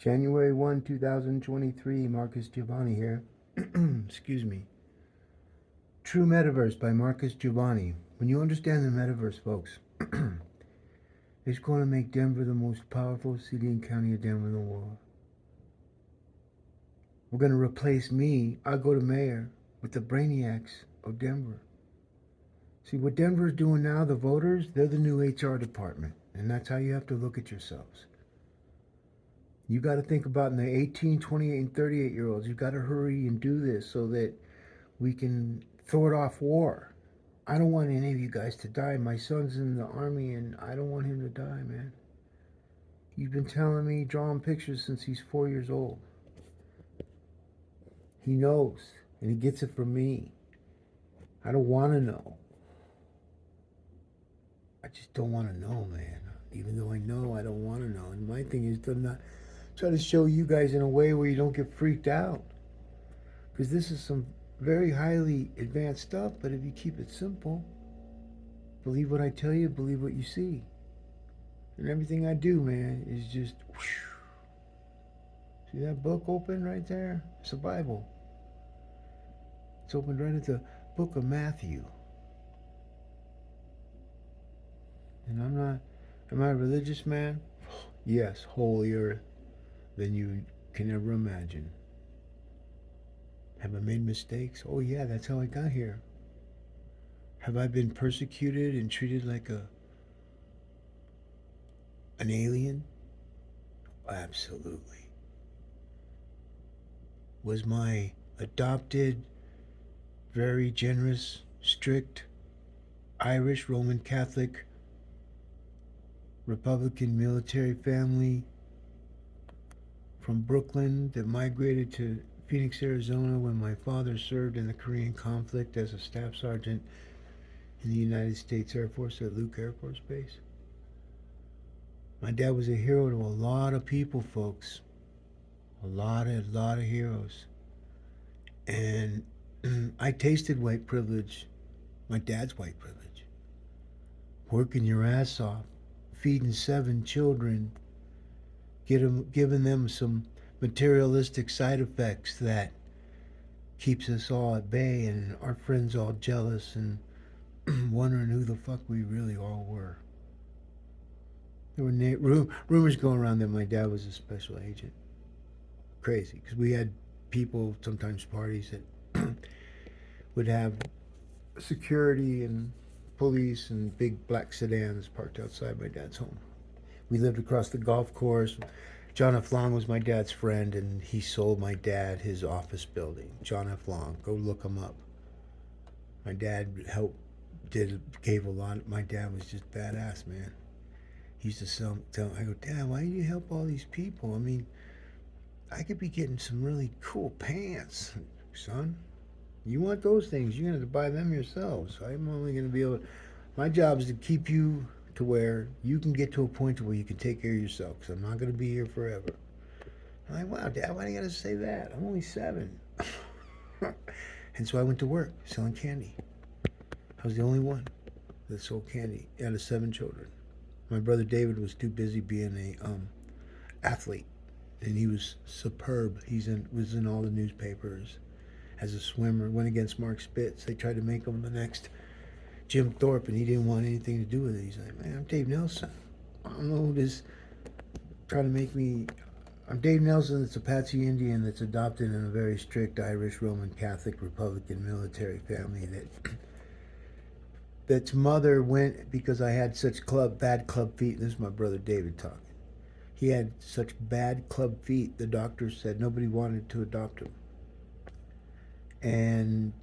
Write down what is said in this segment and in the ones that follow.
January 1, 2023, Marcus Giavanni here. Excuse me. True Metaverse by Marcus Giavanni. When you understand the Metaverse, folks, it's going to make Denver the most powerful city and county of Denver in the world. We're going to replace me, I'll go to mayor, with the brainiacs of Denver. See, what Denver is doing now, the voters, they're the new HR department. And that's how you have to look at yourselves. You got to think about in the 18, 28, and 38-year-olds. You got to hurry and do this so that we can throw it off war. I don't want any of you guys to die. My son's in the army, and I don't want him to die, man. He's been telling me, drawing pictures since he's 4 years old. He knows, and he gets it from me. I don't want to know. I just don't want to know, man. Even though I know, I don't want to know. And my thing is to not try to show you guys in a way where you don't get freaked out. Because this is some very highly advanced stuff, but if you keep it simple, believe what I tell you, believe what you see. And everything I do, man, is just whoosh. See that book open right there? It's a Bible. It's opened right at the book of Matthew. And am I a religious man? Yes, holier than you can ever imagine. Have I made mistakes? Oh yeah, that's how I got here. Have I been persecuted and treated like an alien? Absolutely. Was my adopted, very generous, strict, Irish Roman Catholic, Republican military family from Brooklyn that migrated to Phoenix, Arizona when my father served in the Korean conflict as a staff sergeant in the United States Air Force at Luke Air Force Base. My dad was a hero to a lot of people, folks. A lot of heroes. And I tasted white privilege, my dad's white privilege. Working your ass off, feeding 7 children, giving them some materialistic side effects that keeps us all at bay and our friends all jealous and wondering who the fuck we really all were. There were rumors going around that my dad was a special agent. Crazy, because we had people, sometimes parties, that would have security and police and big black sedans parked outside my dad's home. We lived across the golf course. John F. Long was my dad's friend, and he sold my dad his office building. John F. Long, go look him up. My dad gave a lot. My dad was just badass, man. He used to tell I go, Dad, why do you help all these people? I mean, I could be getting some really cool pants, son. You want those things, you're going to have to buy them yourselves. I'm only going to be able to, my job is to keep you to where you can get to a point where you can take care of yourself, because I'm not going to be here forever. I'm like, wow, Dad, why do you got to say that? I'm only 7. And so I went to work selling candy. I was the only one that sold candy out of 7 children. My brother David was too busy being a athlete, and he was superb. Was in all the newspapers as a swimmer. Went against Mark Spitz. They tried to make him the next Jim Thorpe, and he didn't want anything to do with it. He's like, man, I'm Dave Nelson. I don't know who this trying to make me. I'm Dave Nelson. That's a Patsy Indian that's adopted in a very strict Irish Roman Catholic Republican military family that's mother went because I had such bad club feet. This is my brother David talking. He had such bad club feet, the doctors said nobody wanted to adopt him. And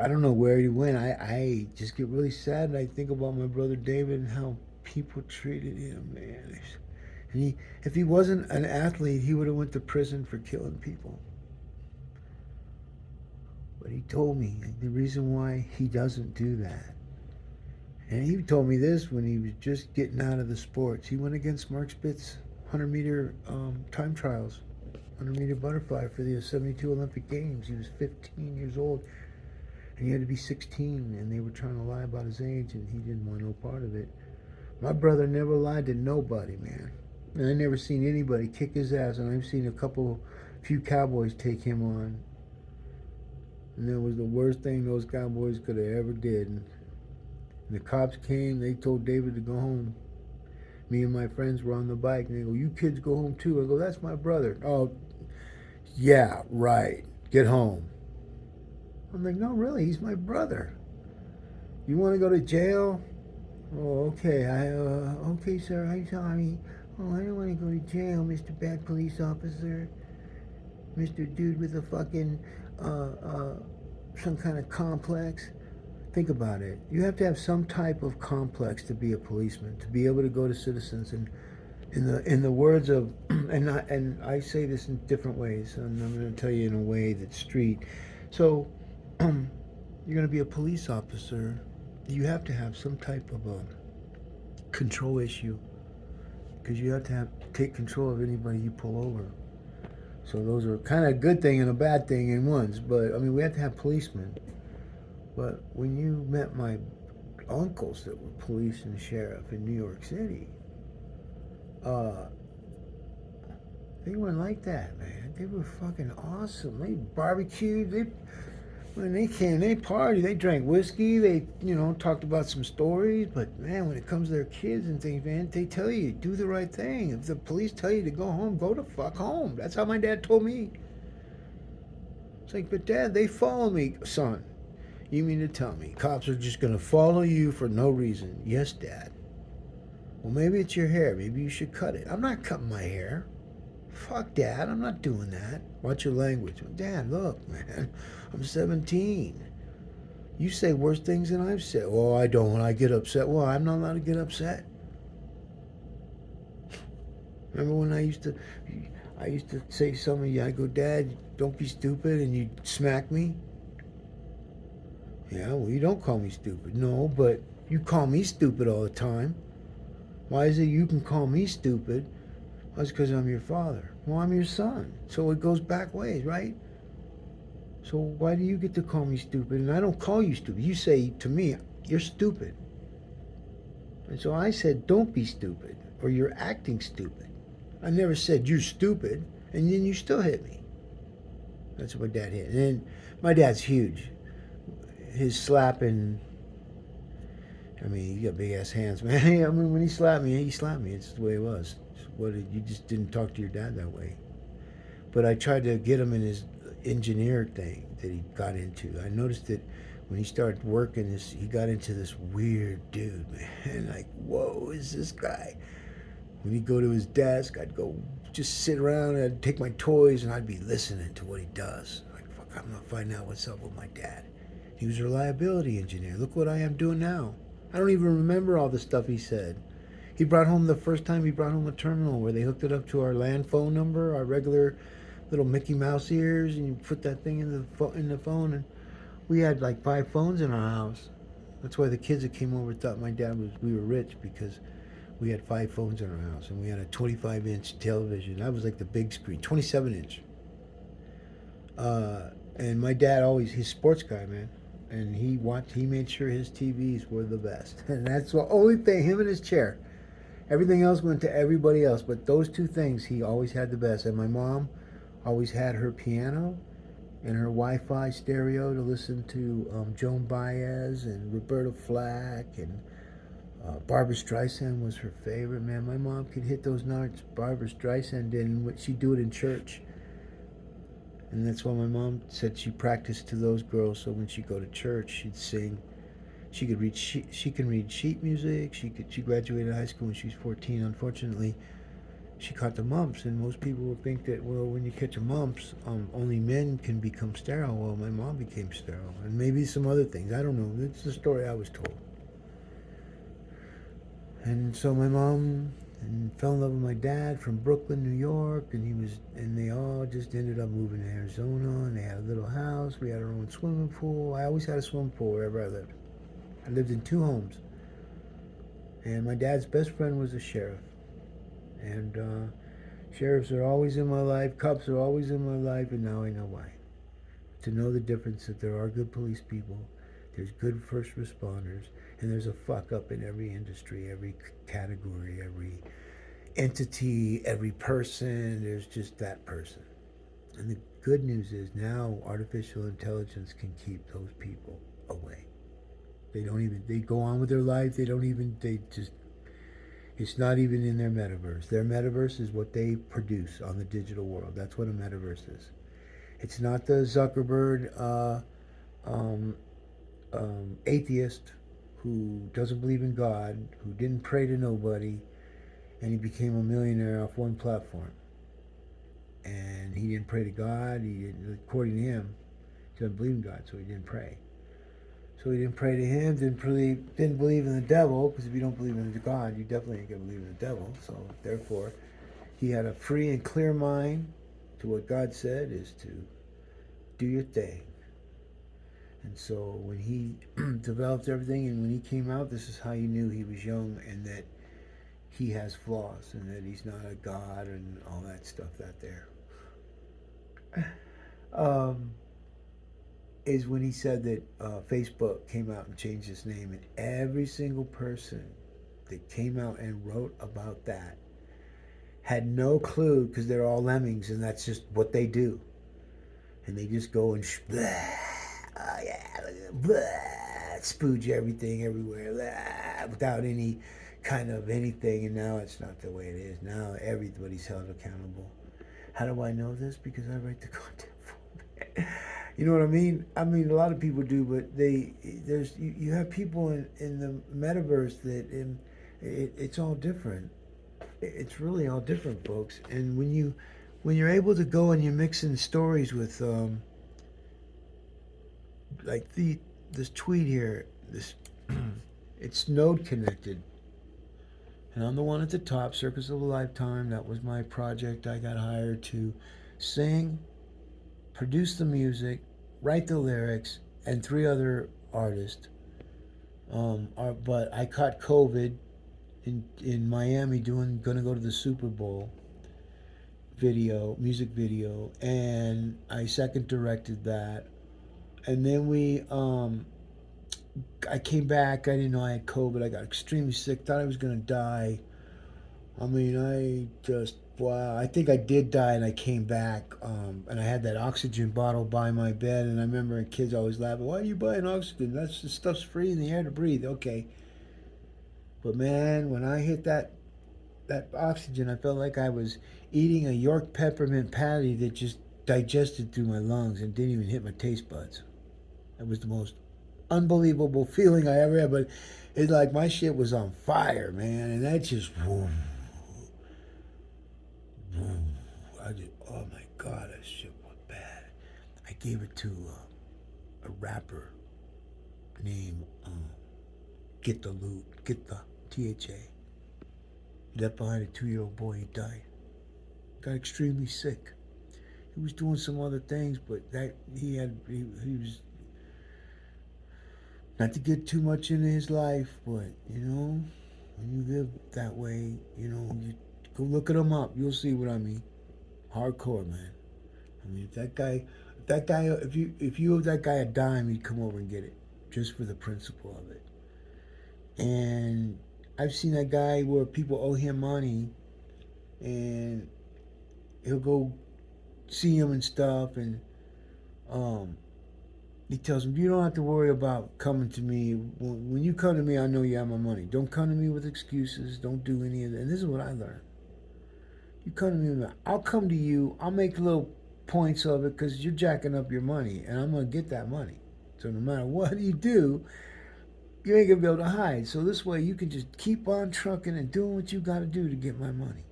I don't know where he went. I just get really sad, and I think about my brother David and how people treated him, man. And if he wasn't an athlete, he would have went to prison for killing people. But he told me the reason why he doesn't do that. And he told me this when he was just getting out of the sports. He went against Mark Spitz 100-meter time trials, 100-meter butterfly for the 72 Olympic Games. He was 15 years old, and he had to be 16, and they were trying to lie about his age, and he didn't want no part of it. My brother never lied to nobody, man. And I never seen anybody kick his ass, and I've seen few cowboys take him on. And that was the worst thing those cowboys could have ever did. And the cops came, they told David to go home. Me and my friends were on the bike, and they go, "You kids go home too." I go, "That's my brother." "Oh, yeah, right. Get home." I'm like, "No, really, he's my brother. You want to go to jail?" "Oh, okay. Okay, sir. I'm sorry. Oh, I don't want to go to jail, Mr. Bad Police Officer. Mr. Dude with a fucking, some kind of complex." Think about it. You have to have some type of complex to be a policeman, to be able to go to citizens and, in the words of, and I say this in different ways, and I'm going to tell you in a way that's street. So, you're going to be a police officer. You have to have some type of a control issue, because you have to take control of anybody you pull over. So those are kind of a good thing and a bad thing in ones. But I mean, we have to have policemen. But when you met my uncles that were police and sheriff in New York City, they weren't like that, man. They were fucking awesome. They barbecued. When they came, they partied. They drank whiskey. They, talked about some stories. But man, when it comes to their kids and things, man, they tell you do the right thing. If the police tell you to go home, go the fuck home. That's how my dad told me. It's like, but Dad, they follow me, son. You mean to tell me cops are just gonna follow you for no reason? Yes, Dad. Well, maybe it's your hair. Maybe you should cut it. I'm not cutting my hair. Fuck, Dad, I'm not doing that. Watch your language. Dad, look, man, I'm 17. You say worse things than I've said. Well, I don't. I get upset. Well, I'm not allowed to get upset. Remember when I used to say something, I go, "Dad, don't be stupid," and you'd smack me? Yeah, well, you don't call me stupid. No, but you call me stupid all the time. Why is it you can call me stupid? Well, it's because I'm your father. Well, I'm your son. So it goes back ways, right? So why do you get to call me stupid? And I don't call you stupid. You say to me, "You're stupid." And so I said, "Don't be stupid," or "You're acting stupid." I never said, "You're stupid," and then you still hit me. That's what Dad hit. And then my dad's huge. His slapping, I mean, you got big ass hands, man. I mean, when he slapped me. It's the way it was. You just didn't talk to your dad that way. But I tried to get him in his engineer thing that he got into. I noticed that when he started working this, he got into this weird dude, man. Like, whoa, is this guy? When he'd go to his desk, I'd go just sit around and I'd take my toys and I'd be listening to what he does. Like, fuck, I'm gonna find out what's up with my dad. He was a reliability engineer. Look what I am doing now. I don't even remember all the stuff he said. The first time he brought home a terminal where they hooked it up to our land phone number, our regular little Mickey Mouse ears, and you put that thing in the phone. And we had like 5 phones in our house. That's why the kids that came over thought we were rich, because we had 5 phones in our house, and we had a 25-inch television. That was like the big screen, 27-inch. And my dad he's a sports guy, man. And he made sure his TVs were the best. And that's the only thing, him and his chair. Everything else went to everybody else, but those 2 things, he always had the best. And my mom always had her piano and her Wi-Fi stereo to listen to Joan Baez and Roberta Flack, and Barbra Streisand was her favorite, man. My mom could hit those notes Barbra Streisand did, and she'd do it in church. And that's why my mom said she practiced to those girls, so when she'd go to church, she'd sing. She could read. She can read sheet music. She graduated high school when she was 14. Unfortunately, she caught the mumps, and most people would think that, well, when you catch a mumps, only men can become sterile. Well, my mom became sterile, and maybe some other things. I don't know. It's the story I was told. And so my mom fell in love with my dad from Brooklyn, New York, and they all just ended up moving to Arizona, and they had a little house. We had our own swimming pool. I always had a swimming pool wherever I lived. I lived in 2 homes. And my dad's best friend was a sheriff. And sheriffs are always in my life, cops are always in my life, and now I know why. To know the difference, that there are good police people, there's good first responders, and there's a fuck up in every industry, every category, every entity, every person. There's just that person. And the good news is now artificial intelligence can keep those people away. They don't even, they go on with their life. They don't even, they just, it's not even in their metaverse. Their metaverse is what they produce on the digital world. That's what a metaverse is. It's not the Zuckerberg um, atheist who doesn't believe in God, who didn't pray to nobody, and he became a millionaire off one platform. And he didn't pray to God. He didn't, according to him, he doesn't believe in God, so he didn't pray. So he didn't pray to him, didn't believe in the devil, because if you don't believe in God, you definitely ain't gonna believe in the devil. So therefore, he had a free and clear mind to what God said is to do your thing. And so when he developed everything and when he came out, this is how you knew he was young and that he has flaws and that he's not a god and all that stuff that there. Um, is when he said that Facebook came out and changed its name, and every single person that came out and wrote about that had no clue because they're all lemmings and that's just what they do. And they just go and oh yeah, blah, spooge everything everywhere blah, without any kind of anything. And now it's not the way it is. Now everybody's held accountable. How do I know this? Because I write the content for it. You know what I mean? I mean, a lot of people do, but you have people in the metaverse that it's all different. It's really all different, folks. And when you're able to go and you're mixing stories with like this tweet here, this it's node connected, and I'm the one at the top, Circus of a Lifetime. That was my project. I got hired to sing, produce the music, write the lyrics, and three other artists. But I caught COVID in Miami gonna go to the Super Bowl music video, and I second directed that. And then I came back. I didn't know I had COVID. I got extremely sick. Thought I was gonna die. I mean, wow. I think I did die, and I came back. And I had that oxygen bottle by my bed. And I remember kids always laughing, "Why are you buying oxygen? That's the stuff's free in the air to breathe." Okay, but man, when I hit that oxygen, I felt like I was eating a York peppermint patty that just digested through my lungs and didn't even hit my taste buds. It was the most unbelievable feeling I ever had. But it's like my shit was on fire, man, and that just whoom, whoom. I just, oh my god, that shit was bad. I gave it to a rapper named Get the Loot, Get the THA. He left behind a 2-year-old boy. He died. Got extremely sick. He was doing some other things, but that he was not to get too much into his life, but you know, when you live that way, you know, you go look at him up. You'll see what I mean. Hardcore, man. I mean, if you owe that guy a dime, he'd come over and get it, just for the principle of it. And I've seen that guy where people owe him money, and he'll go see him and stuff, and he tells him, "You don't have to worry about coming to me. When you come to me, I know you have my money. Don't come to me with excuses. Don't do any of that." And this is what I learned. You come to me, I'll come to you. I'll make little points of it because you're jacking up your money, and I'm going to get that money. So no matter what you do, you ain't going to be able to hide. So this way, you can just keep on trucking and doing what you got to do to get my money.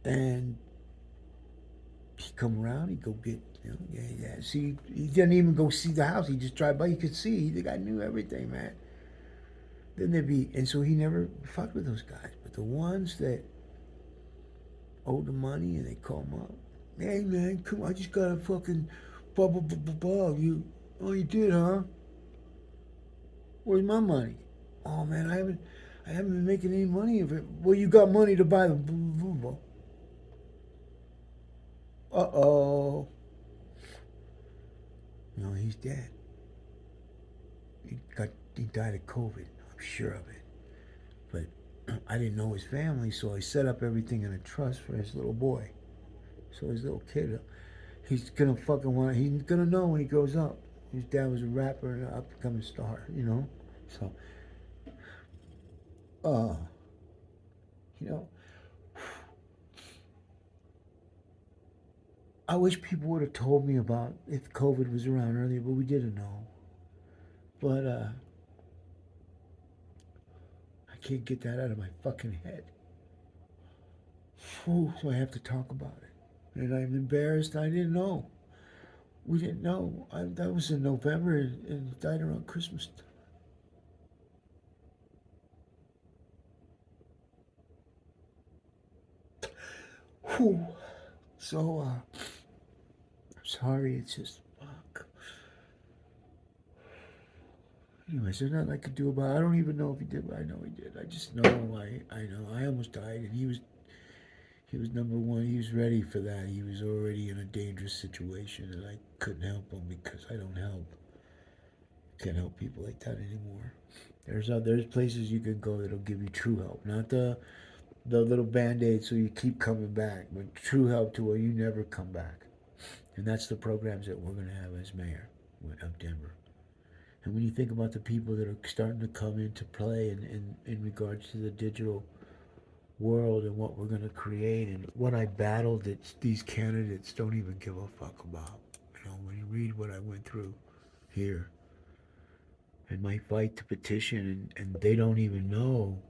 And he come around, he go get, you know, yeah. See, he didn't even go see the house. He just drive by. You could see. The guy knew everything, man. Then there'd be, and so he never fucked with those guys. But the ones that owed the money and they call him up, "Hey man, come on, I just got a fucking blah. You, oh you did, huh? Where's my money? Oh man, I haven't been making any money of it. Well, you got money to buy the blah. Uh-oh. No, he's dead. He died of COVID. I'm sure of it. But I didn't know his family, so I set up everything in a trust for his little boy. So his little kid, he's gonna fucking want. He's gonna know when he grows up. His dad was a rapper and an up and coming star, you know. So, uh, you know, I wish people would have told me about if COVID was around earlier, but we didn't know. But I can't get that out of my fucking head. Whew, so I have to talk about it. And I'm embarrassed. I didn't know. We didn't know. That was in November and he died around Christmas. Whew. So, I'm sorry. It's just, fuck. Anyways, there's nothing I could do about it. I don't even know if he did, but I know he did. I just know. I know. I almost died, and he was number one. He was ready for that. He was already in a dangerous situation, and I couldn't help him because I don't help. Can't help people like that anymore. There's places you can go that'll give you true help, not the little band-aid so you keep coming back, but true help to where you never come back. And that's the programs that we're going to have as mayor of Denver. And when you think about the people that are starting to come into play in regards to the digital world and what we're going to create and what I battled that these candidates don't even give a fuck about. You know, when you read what I went through here and my fight to petition and they don't even know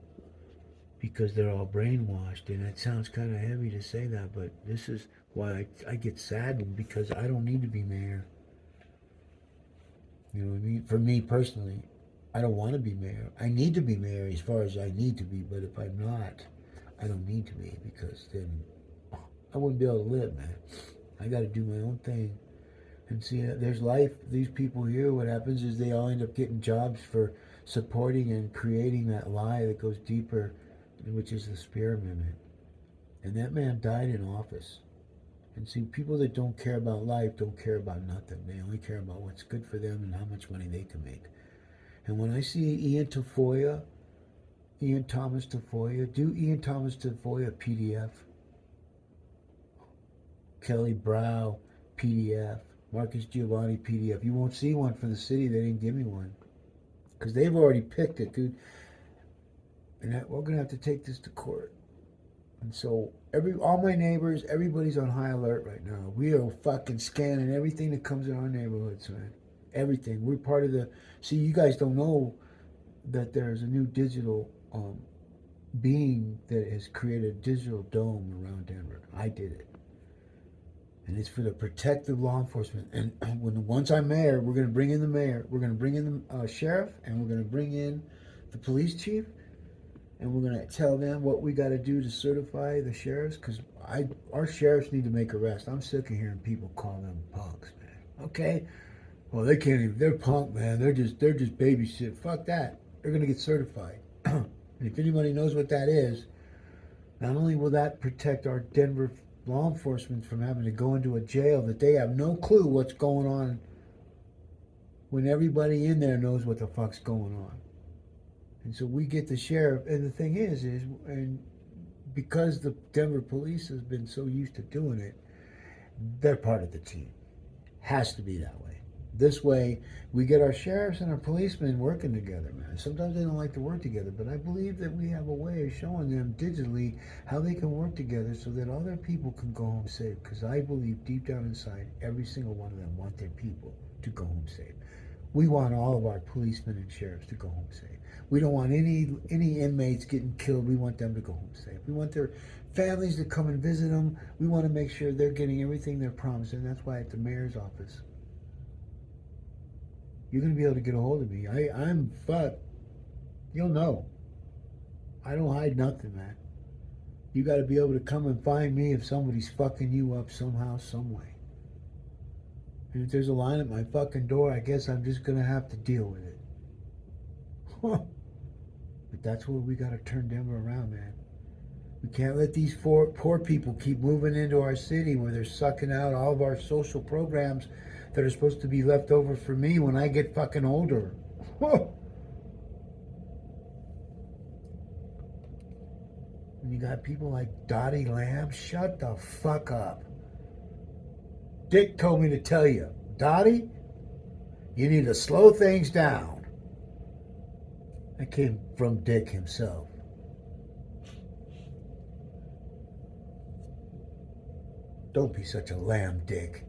because they're all brainwashed. And it sounds kind of heavy to say that, but this is why I get saddened because I don't need to be mayor. You know what I mean? For me personally, I don't want to be mayor. I need to be mayor as far as I need to be, but if I'm not, I don't need to be because then I wouldn't be able to live, man. I got to do my own thing. And see, there's life. These people here, what happens is they all end up getting jobs for supporting and creating that lie that goes deeper, which is the Speer Amendment. And that man died in office. And see, people that don't care about life don't care about nothing. They only care about what's good for them and how much money they can make. And when I see Ian Thomas Tafoya, do Ian Thomas Tafoya PDF, Kelly Brow PDF, Marcus Giavanni PDF. You won't see one for the city. They didn't give me one because they've already picked it, dude. And we're gonna have to take this to court. And so all my neighbors, everybody's on high alert right now. We are fucking scanning everything that comes in our neighborhoods, man. Everything. We're part of the. See, you guys don't know that there's a new digital being that has created a digital dome around Denver. I did it. And it's for the protective law enforcement. And once I'm mayor, we're going to bring in the mayor. We're going to bring in the sheriff, and we're going to bring in the police chief, and we're going to tell them what we got to do to certify the sheriffs. Because our sheriffs need to make arrests. I'm sick of hearing people call them punks, man. Okay, well they can't even. They're punk, man. They're just babysit. Fuck that. They're going to get certified. And if anybody knows what that is, not only will that protect our Denver law enforcement from having to go into a jail that they have no clue what's going on when everybody in there knows what the fuck's going on. And so we get the sheriff, and the thing is and because the Denver police has been so used to doing it, they're part of the team. Has to be that way. This way, we get our sheriffs and our policemen working together, man. Sometimes they don't like to work together, but I believe that we have a way of showing them digitally how they can work together so that all their people can go home safe. Because I believe deep down inside, every single one of them want their people to go home safe. We want all of our policemen and sheriffs to go home safe. We don't want any inmates getting killed. We want them to go home safe. We want their families to come and visit them. We want to make sure they're getting everything they're promised, and that's why at the mayor's office, you're going to be able to get a hold of me. I'm fucked. You'll know. I don't hide nothing, man. You got to be able to come and find me if somebody's fucking you up somehow, some way. And if there's a line at my fucking door, I guess I'm just going to have to deal with it. But that's where we got to turn Denver around, man. We can't let these poor people keep moving into our city where they're sucking out all of our social programs that are supposed to be left over for me when I get fucking older. And you got people like Dottie Lamb. Shut the fuck up. Dick told me to tell you, Dottie, you need to slow things down. That came from Dick himself. Don't be such a lamb, Dick.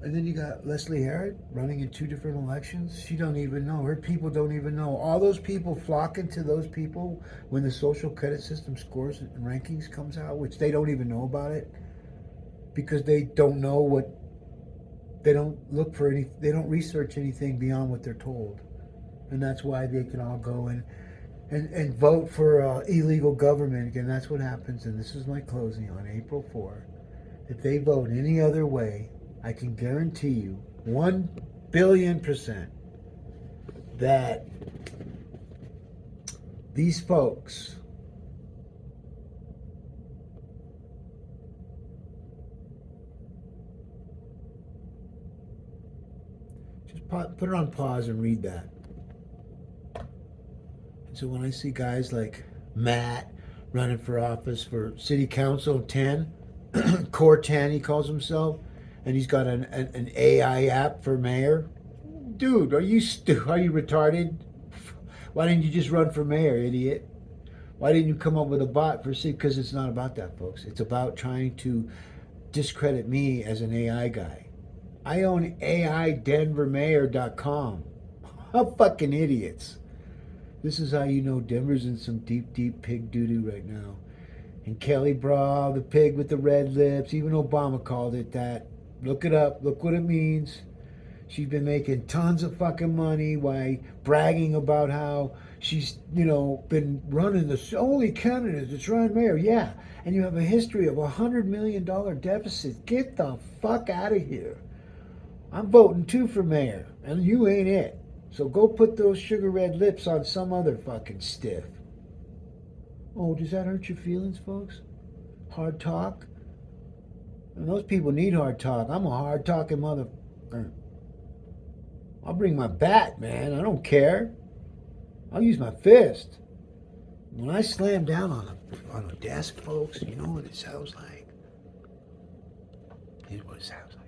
And then you got Leslie Harrod running in 2 different elections. She don't even know. Her people don't even know. All those people flocking to those people when the social credit system scores and rankings comes out, which they don't even know about it because they don't know what, they don't look for any, they don't research anything beyond what they're told. And that's why they can all go and vote for illegal government. And that's what happens. And this is my closing on April 4. If they vote any other way, I can guarantee you 1,000,000,000% that these folks just put it on pause and read that. And so when I see guys like Matt running for office for City Council 10, Core 10 he calls himself, and he's got an AI app for mayor. Dude, are you retarded? Why didn't you just run for mayor, idiot? Why didn't you come up with a bot for city? Because it's not about that, folks. It's about trying to discredit me as an AI guy. I own AIDenverMayor.com. How fucking idiots. This is how you know Denver's in some deep, deep pig doo-doo right now. And Kelly Bra, the pig with the red lips, even Obama called it that. Look it up. Look what it means. She's been making tons of fucking money while bragging about how she's, been running the only candidate that's run mayor. Yeah, and you have a history of $100 million deficit. Get the fuck out of here. I'm voting too for mayor, and you ain't it. So go put those sugar red lips on some other fucking stiff. Oh, does that hurt your feelings, folks? Hard talk? And those people need hard talk. I'm a hard talking motherfucker. I'll bring my bat, man. I don't care. I'll use my fist. When I slam down on a desk, folks, you know what it sounds like? Here's what it sounds like.